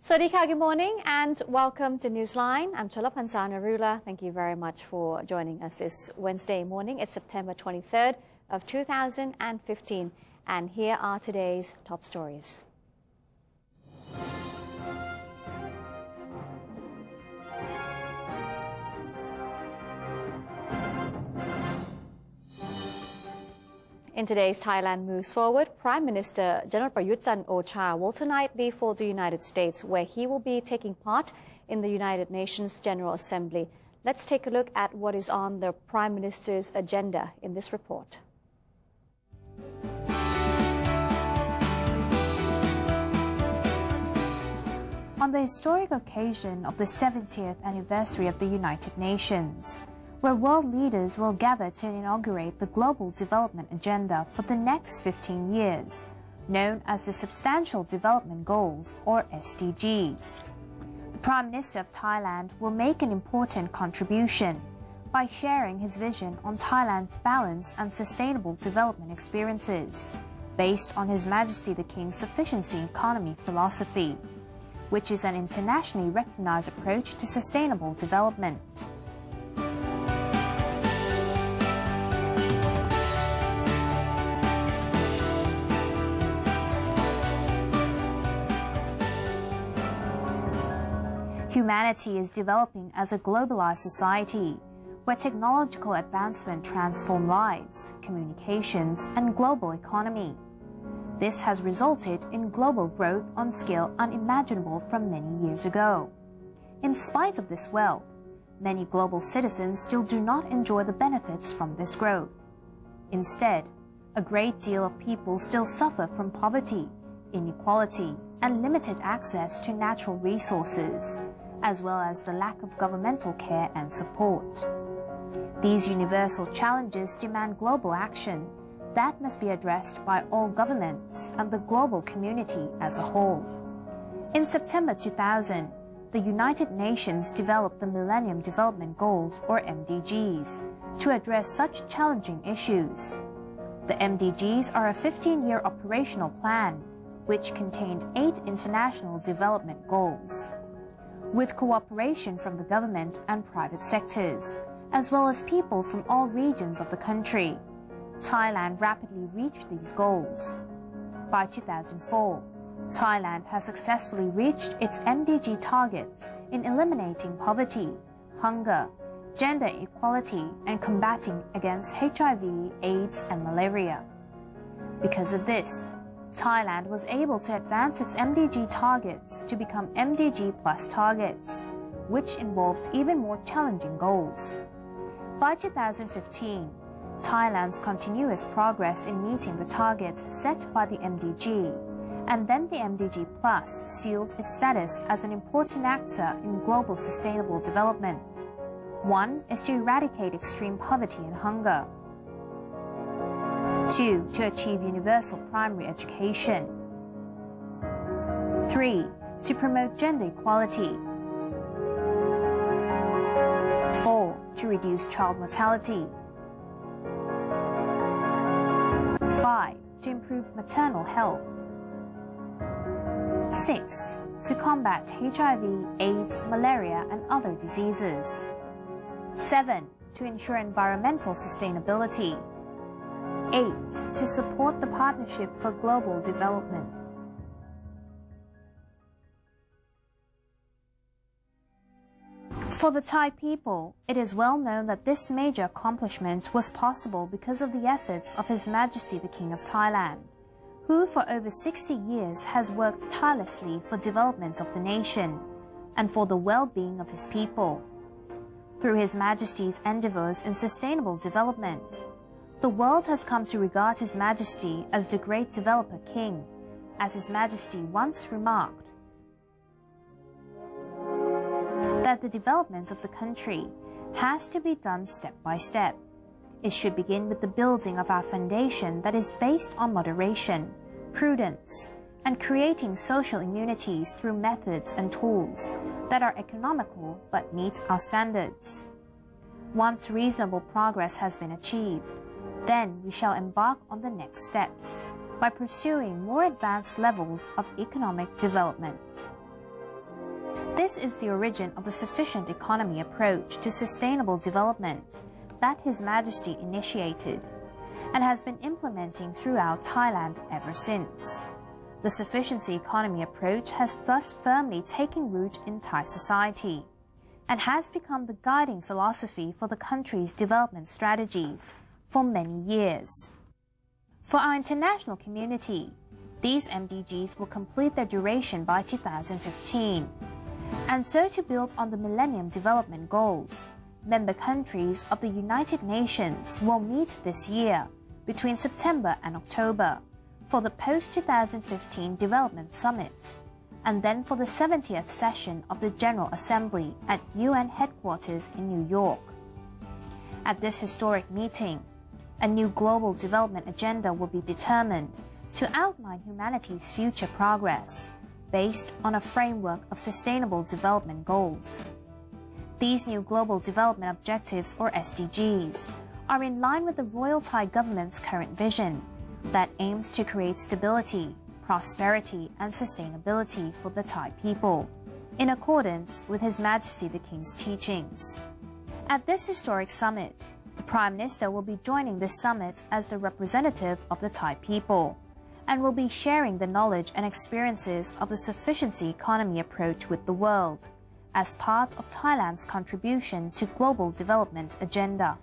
Swadika, good morning and welcome to Newsline. I'm Cholapansa Narula. Thank you very much for joining us this Wednesday morning. It's September 23rd of 2015 and here are today's top stories. In today's Thailand Moves Forward, Prime Minister General Prayut Chan-o-cha will tonight leave for the United States, where he will be taking part in the United Nations General Assembly. Let's take a look at what is on the Prime Minister's agenda in this report. On the historic occasion of the 70th anniversary of the United Nations, where world leaders will gather to inaugurate the Global Development Agenda for the next 15 years, known as the Substantial Development Goals, or SDGs. The Prime Minister of Thailand will make an important contribution by sharing his vision on Thailand's balanced and sustainable development experiences, based on His Majesty the King's Sufficiency Economy philosophy, which is an internationally recognized approach to sustainable development. Humanity is developing as a globalized society, where technological advancement transforms lives, communications, and global economy. This has resulted in global growth on scale unimaginable from many years ago. In spite of this wealth, many global citizens still do not enjoy the benefits from this growth. Instead, a great deal of people still suffer from poverty, inequality, and limited access to natural resources, as well as the lack of governmental care and support. These universal challenges demand global action that must be addressed by all governments and the global community as a whole. In September 2000, the United Nations developed the Millennium Development Goals, or MDGs, to address such challenging issues. The MDGs are a 15-year operational plan which contained 8 international development goals. With cooperation from the government and private sectors, as well as people from all regions of the country, Thailand rapidly reached these goals. By 2004, Thailand has successfully reached its MDG targets in eliminating poverty, hunger, gender equality, and combating against HIV, AIDS, and malaria. Because of this, Thailand was able to advance its MDG targets to become MDG Plus targets, which involved even more challenging goals. By 2015, Thailand's continuous progress in meeting the targets set by the MDG, and then the MDG Plus sealed its status as an important actor in global sustainable development. One is to eradicate extreme poverty and hunger. 2. To achieve universal primary education. 3. To promote gender equality. 4. To reduce child mortality. 5. To improve maternal health. 6. To combat HIV, AIDS, malaria, and other diseases. 7. To ensure environmental sustainability. 8. To support the Partnership for Global Development. For the Thai people, it is well known that this major accomplishment was possible because of the efforts of His Majesty the King of Thailand, who for over 60 years has worked tirelessly for development of the nation and for the well-being of his people. Through His Majesty's endeavors in sustainable development, the world has come to regard His Majesty as the great developer king, as His Majesty once remarked, that the development of the country has to be done step by step. It should begin with the building of our foundation that is based on moderation, prudence, and creating social immunities through methods and tools that are economical but meet our standards. Once reasonable progress has been achieved, then we shall embark on the next steps by pursuing more advanced levels of economic development. This is the origin of the sufficient economy approach to sustainable development that His Majesty initiated and has been implementing throughout Thailand ever since. The sufficiency economy approach has thus firmly taken root in Thai society and has become the guiding philosophy for the country's development strategies for many years. For our international community, these MDGs will complete their duration by 2015. And so to build on the Millennium Development Goals, member countries of the United Nations will meet this year between September and October for the post-2015 Development Summit, and then for the 70th session of the General Assembly at UN headquarters in New York. At this historic meeting, a new global development agenda will be determined to outline humanity's future progress based on a framework of sustainable development goals. These new global development objectives, or SDGs, are in line with the Royal Thai government's current vision that aims to create stability, prosperity, and sustainability for the Thai people, in accordance with His Majesty the King's teachings. At this historic summit, the Prime Minister will be joining this summit as the representative of the Thai people and will be sharing the knowledge and experiences of the sufficiency economy approach with the world as part of Thailand's contribution to global development agenda.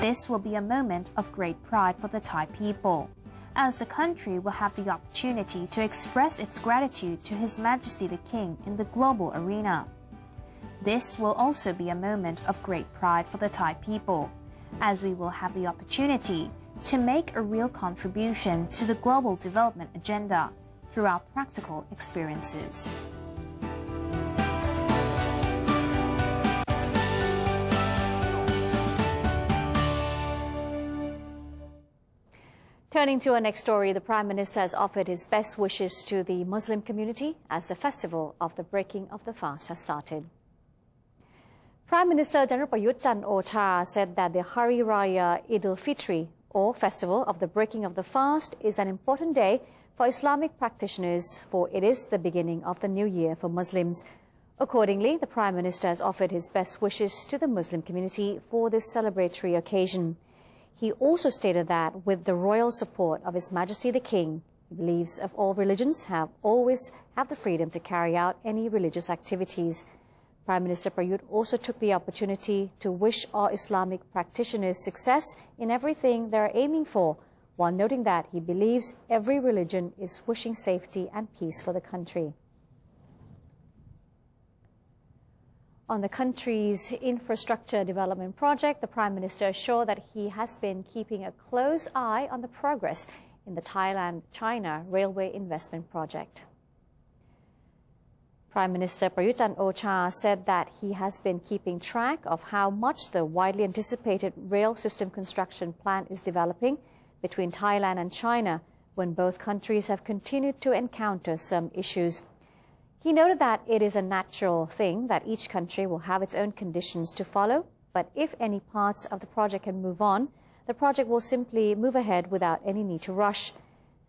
This will be a moment of great pride for the Thai people, as the country will have the opportunity to express its gratitude to His Majesty the King in the global arena. This will also be a moment of great pride for the Thai people, as we will have the opportunity to make a real contribution to the global development agenda through our practical experiences. Turning to our next story, the Prime Minister has offered his best wishes to the Muslim community as the festival of the breaking of the fast has started. Prime Minister General Prayut Chan-o-cha said that the Hari Raya Eid al-Fitr, or Festival of the Breaking of the Fast, is an important day for Islamic practitioners, for it is the beginning of the new year for Muslims. Accordingly, the Prime Minister has offered his best wishes to the Muslim community for this celebratory occasion. He also stated that with the royal support of His Majesty the King, he believes of all religions always have the freedom to carry out any religious activities. Prime Minister Prayut also took the opportunity to wish all Islamic practitioners success in everything they are aiming for, while noting that he believes every religion is wishing safety and peace for the country. On the country's infrastructure development project, the Prime Minister assured that he has been keeping a close eye on the progress in the Thailand-China railway investment project. Prime Minister Prayut Chan-o-cha said that he has been keeping track of how much the widely anticipated rail system construction plan is developing between Thailand and China, when both countries have continued to encounter some issues. He noted that it is a natural thing that each country will have its own conditions to follow, but if any parts of the project can move on, the project will simply move ahead without any need to rush.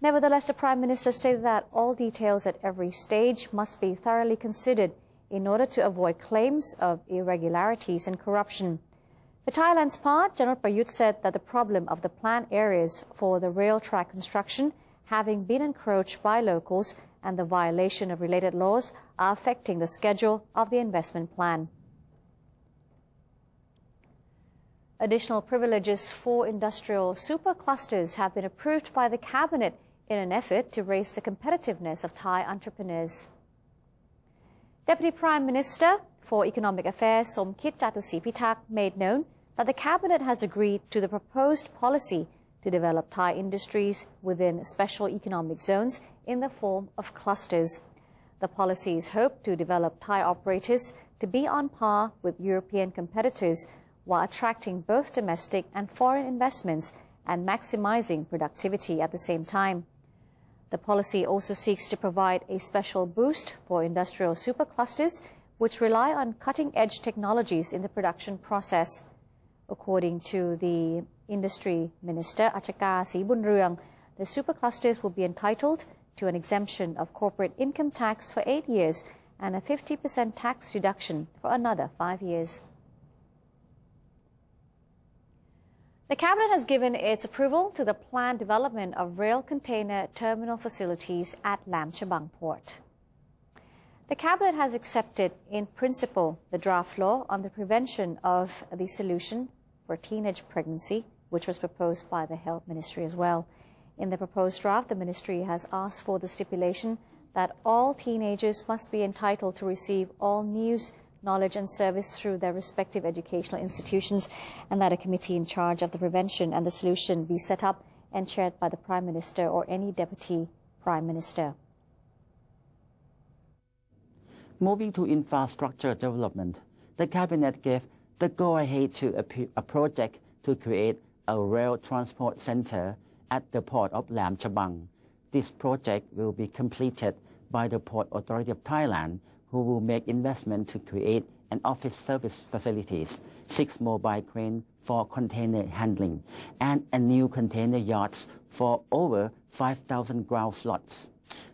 Nevertheless, the Prime Minister stated that all details at every stage must be thoroughly considered in order to avoid claims of irregularities and corruption. For Thailand's part, General Prayut said that the problem of the planned areas for the rail track construction having been encroached by locals and the violation of related laws are affecting the schedule of the investment plan. Additional privileges for industrial superclusters have been approved by the Cabinet in an effort to raise the competitiveness of Thai entrepreneurs. Deputy Prime Minister for Economic Affairs Somkit Jatusipitak made known that the Cabinet has agreed to the proposed policy to develop Thai industries within special economic zones in the form of clusters. The policies hope to develop Thai operators to be on par with European competitors while attracting both domestic and foreign investments and maximizing productivity at the same time. The policy also seeks to provide a special boost for industrial superclusters which rely on cutting-edge technologies in the production process. According to the Industry Minister, Achaka Sibunryang, the superclusters will be entitled to an exemption of corporate income tax for 8 years and a 50% tax reduction for another 5 years. The Cabinet has given its approval to the planned development of rail container terminal facilities at Lam Chabang Port. The Cabinet has accepted in principle the draft law on the prevention of the solution for teenage pregnancy, which was proposed by the Health Ministry as well. In the proposed draft, the Ministry has asked for the stipulation that all teenagers must be entitled to receive all news, knowledge and service through their respective educational institutions, and that a committee in charge of the prevention and the solution be set up and chaired by the Prime Minister or any Deputy Prime Minister. Moving to infrastructure development, the Cabinet gave the go-ahead to a project to create a rail transport center at the port of Lam Chabang. This project will be completed by the Port Authority of Thailand, who will make investment to create an office service facilities, 6 mobile cranes for container handling, and a new container yards for over 5,000 ground slots.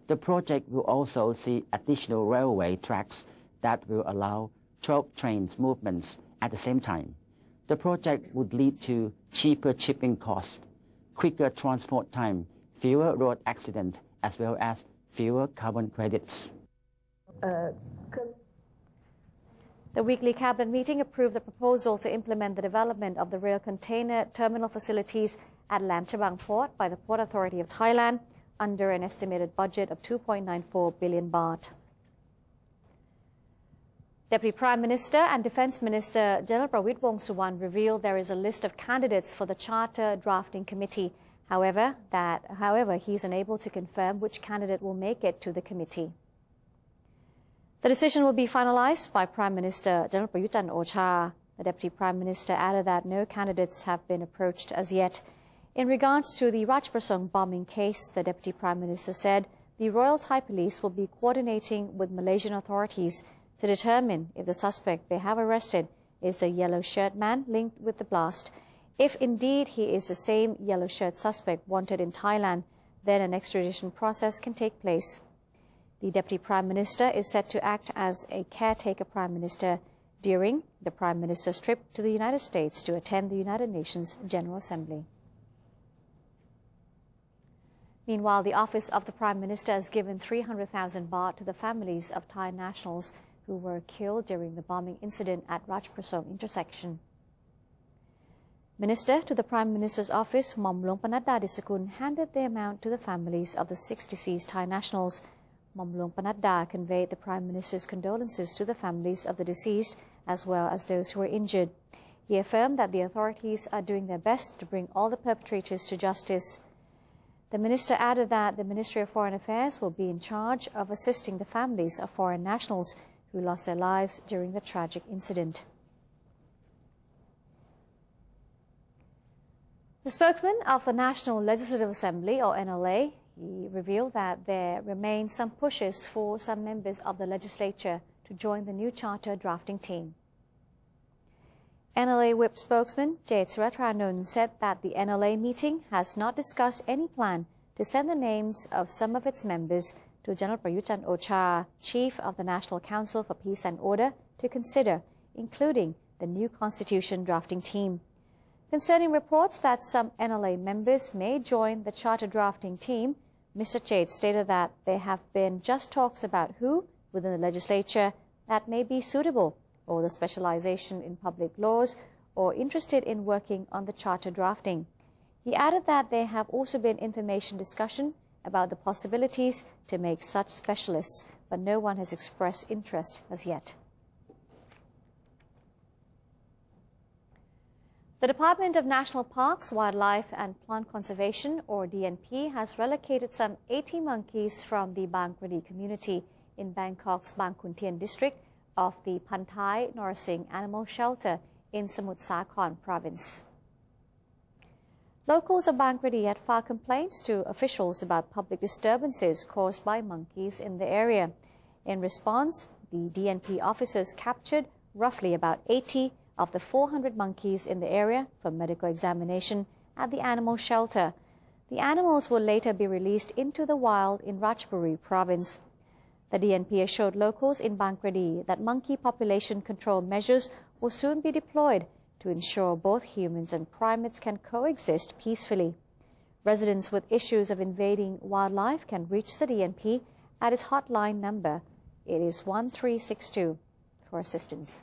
The project will also see additional railway tracks that will allow 12 trains movements at the same time. The project would lead to cheaper shipping costs, quicker transport time, fewer road accidents, as well as fewer carbon credits. The weekly Cabinet meeting approved the proposal to implement the development of the rail container terminal facilities at Lam Chabang Port by the Port Authority of Thailand under an estimated budget of 2.94 billion baht. Deputy Prime Minister and Defence Minister General Prawit Wongsuwan revealed there is a list of candidates for the Charter Drafting Committee. However, he is unable to confirm which candidate will make it to the committee. The decision will be finalized by Prime Minister General Prayut Chan-o-cha. The Deputy Prime Minister added that no candidates have been approached as yet. In regards to the Rajprasong bombing case, the Deputy Prime Minister said the Royal Thai Police will be coordinating with Malaysian authorities to determine if the suspect they have arrested is the yellow shirt man linked with the blast. If indeed he is the same yellow shirt suspect wanted in Thailand, then an extradition process can take place. The Deputy Prime Minister is set to act as a caretaker Prime Minister during the Prime Minister's trip to the United States to attend the United Nations General Assembly. Meanwhile, the Office of the Prime Minister has given 300,000 baht to the families of Thai nationals who were killed during the bombing incident at Rajprasong intersection. Minister to the Prime Minister's office, Momlong Panadda Disakun, handed the amount to the families of the 6 deceased Thai nationals. Momlong Panadda conveyed the Prime Minister's condolences to the families of the deceased as well as those who were injured. He affirmed that the authorities are doing their best to bring all the perpetrators to justice. The minister added that the Ministry of Foreign Affairs will be in charge of assisting the families of foreign nationals who lost their lives during the tragic incident. The spokesman of the National Legislative Assembly, or NLA, he revealed that there remain some pushes for some members of the legislature to join the new charter drafting team. NLA Whip spokesman Jade Suratranun said that the NLA meeting has not discussed any plan to send the names of some of its members to General Prayut Chan-o-cha, Chief of the National Council for Peace and Order, to consider, including the new constitution drafting team. Concerning reports that some NLA members may join the charter drafting team, Mr. Jade stated that there have been just talks about who within the legislature that may be suitable or the specialization in public laws or interested in working on the charter drafting. He added that there have also been information discussion about the possibilities to make such specialists, but no one has expressed interest as yet. The Department of National Parks, Wildlife and Plant Conservation, or DNP, has relocated some 80 monkeys from the Bang Kradi community in Bangkok's Bang Khun Tien district of the Pantai Norsing Animal Shelter in Samut Sakhon province. Locals of Bang Kradi had filed complaints to officials about public disturbances caused by monkeys in the area. In response, the DNP officers captured roughly about 80 of the 400 monkeys in the area for medical examination at the animal shelter. The animals will later be released into the wild in Ratchaburi province. The DNP assured locals in Bangkredi that monkey population control measures will soon be deployed to ensure both humans and primates can coexist peacefully. Residents with issues of invading wildlife can reach the DNP at its hotline number. It is 1362 for assistance.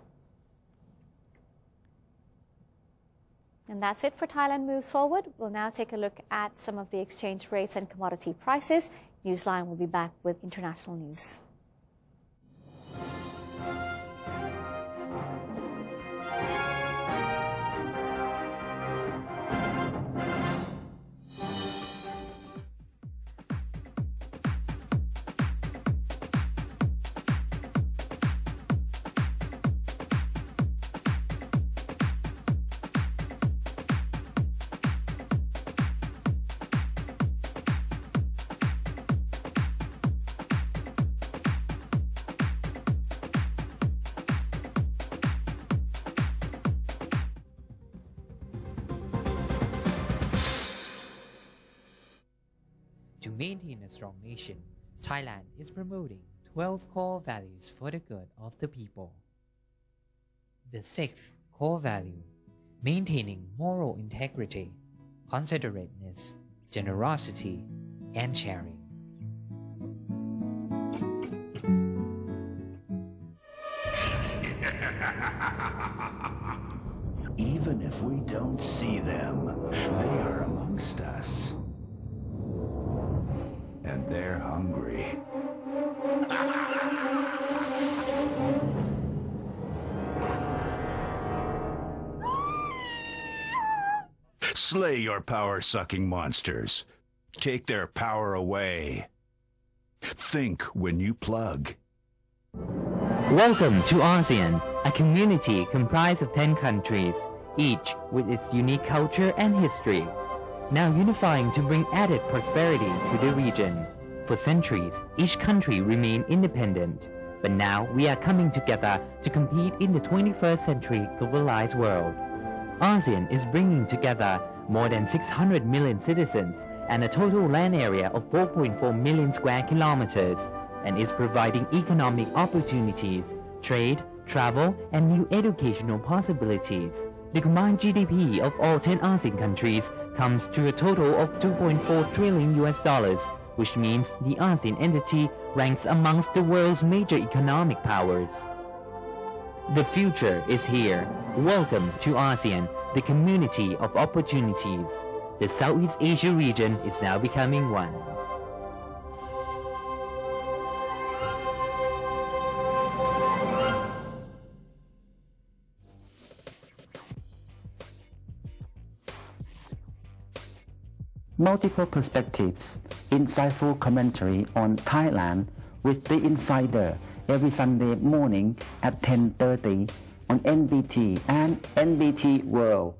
And that's it for Thailand Moves Forward. We'll now take a look at some of the exchange rates and commodity prices. Newsline will be back with international news. To maintain a strong nation, Thailand is promoting 12 core values for the good of the people. The sixth core value, maintaining moral integrity, considerateness, generosity, and sharing. Even if we don't see them, they are amongst us. And they're hungry. Slay your power-sucking monsters. Take their power away. Think when you plug. Welcome to ASEAN, a community comprised of 10 countries, each with its unique culture and history, now unifying to bring added prosperity to the region. For centuries, each country remained independent, but now we are coming together to compete in the 21st century globalized world. ASEAN is bringing together more than 600 million citizens and a total land area of 4.4 million square kilometers, and is providing economic opportunities, trade, travel, and new educational possibilities. The combined GDP of all 10 ASEAN countries comes to a total of $2.4 trillion, which means the ASEAN entity ranks amongst the world's major economic powers. The future is here. Welcome to ASEAN, the community of opportunities. The Southeast Asia region is now becoming one. Multiple perspectives, insightful commentary on Thailand with The Insider every Sunday morning at 10:30 on NBT and NBT World.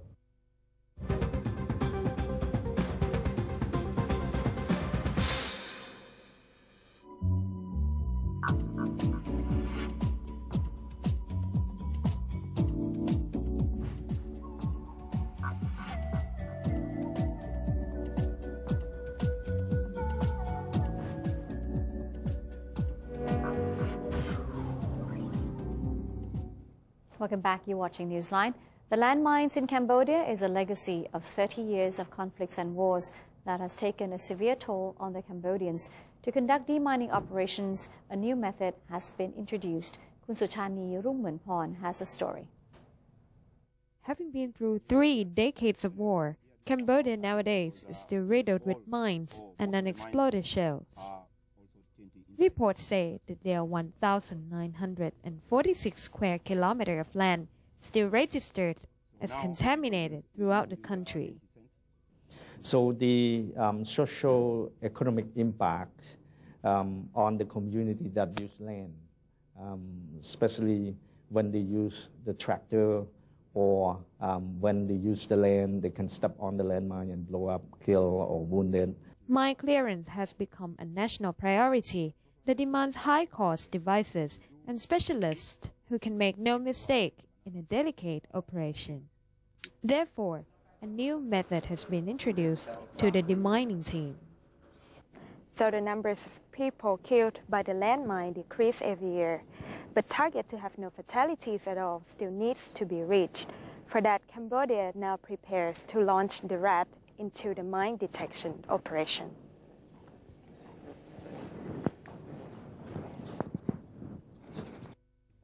Welcome back. You're watching Newsline. The landmines in Cambodia is a legacy of 30 years of conflicts and wars that has taken a severe toll on the Cambodians. To conduct demining operations, a new method has been introduced. Kun Suchani Rummunporn has a story. Having been through 3 decades of war, Cambodia nowadays is still riddled with mines and unexploded shells. Reports say that there are 1,946 square kilometers of land still registered as contaminated throughout the country. So the social economic impact on the community that use land, especially when they use the tractor or when they use the land, they can step on the landmine and blow up, kill or wounded. Mine clearance has become a national priority that demands high-cost devices and specialists who can make no mistake in a delicate operation. Therefore, a new method has been introduced to the demining team. Though the numbers of people killed by the landmine decrease every year, but target to have no fatalities at all still needs to be reached. For that, Cambodia now prepares to launch the rat into the mine detection operation.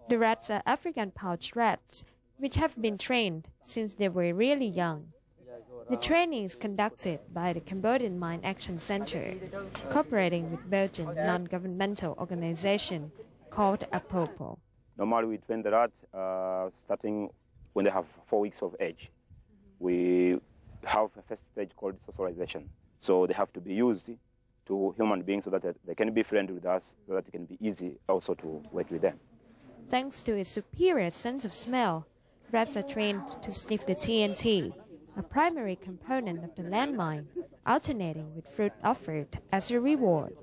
The rats are African pouch rats, which have been trained since they were really young. The training is conducted by the Cambodian Mine Action Center, cooperating with Belgian non-governmental organization called APOPO. Normally we train the rats starting when they have 4 weeks of age. We have a first stage called socialization. So they have to be used to human beings so that they can be friendly with us, so that it can be easy also to work with them. Thanks to its superior sense of smell, rats are trained to sniff the TNT, a primary component of the landmine, alternating with fruit offered as a reward.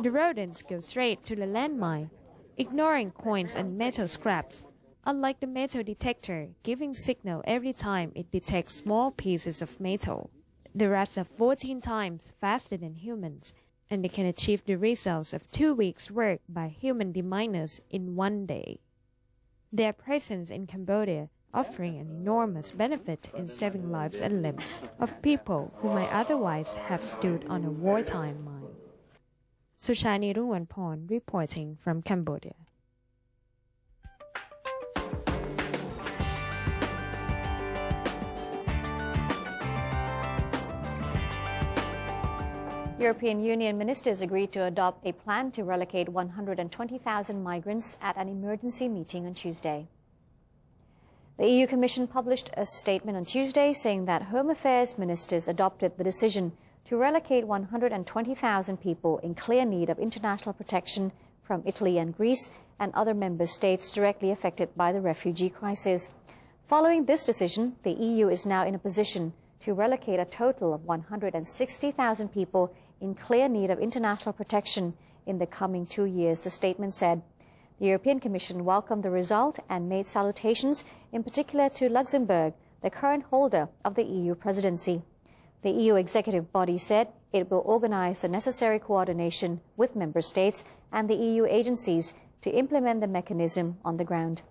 The rodents go straight to the landmine, ignoring coins and metal scraps, unlike the metal detector, giving signal every time it detects small pieces of metal. The rats are 14 times faster than humans, and they can achieve the results of 2 weeks' work by human deminers in 1 day. Their presence in Cambodia offering an enormous benefit in saving lives and limbs of people who might otherwise have stood on a wartime mine. Sushani Ruwanporn reporting from Cambodia. European Union ministers agreed to adopt a plan to relocate 120,000 migrants at an emergency meeting on Tuesday. The EU Commission published a statement on Tuesday saying that Home Affairs ministers adopted the decision to relocate 120,000 people in clear need of international protection from Italy and Greece and other member states directly affected by the refugee crisis. Following this decision, the EU is now in a position to relocate a total of 160,000 people in clear need of international protection in the coming 2 years, the statement said. The European Commission welcomed the result and made salutations, in particular to Luxembourg, the current holder of the EU presidency. The EU executive body said it will organize the necessary coordination with member states and the EU agencies to implement the mechanism on the ground.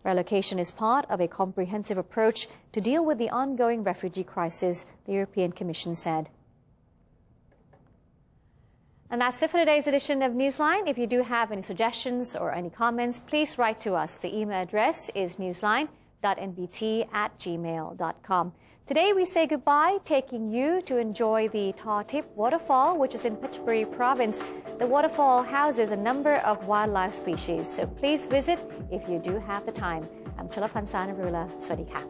Relocation is part of a comprehensive approach to deal with the ongoing refugee crisis, the European Commission said. And that's it for today's edition of Newsline. If you do have any suggestions or any comments, please write to us. The email address is newsline.nbt@gmail.com. Today we say goodbye, taking you to enjoy the Tar Tip waterfall, which is in Phetchaburi province. The waterfall houses a number of wildlife species, so please visit if you do have the time. I'm Chalapansana Rula. Swadee ka.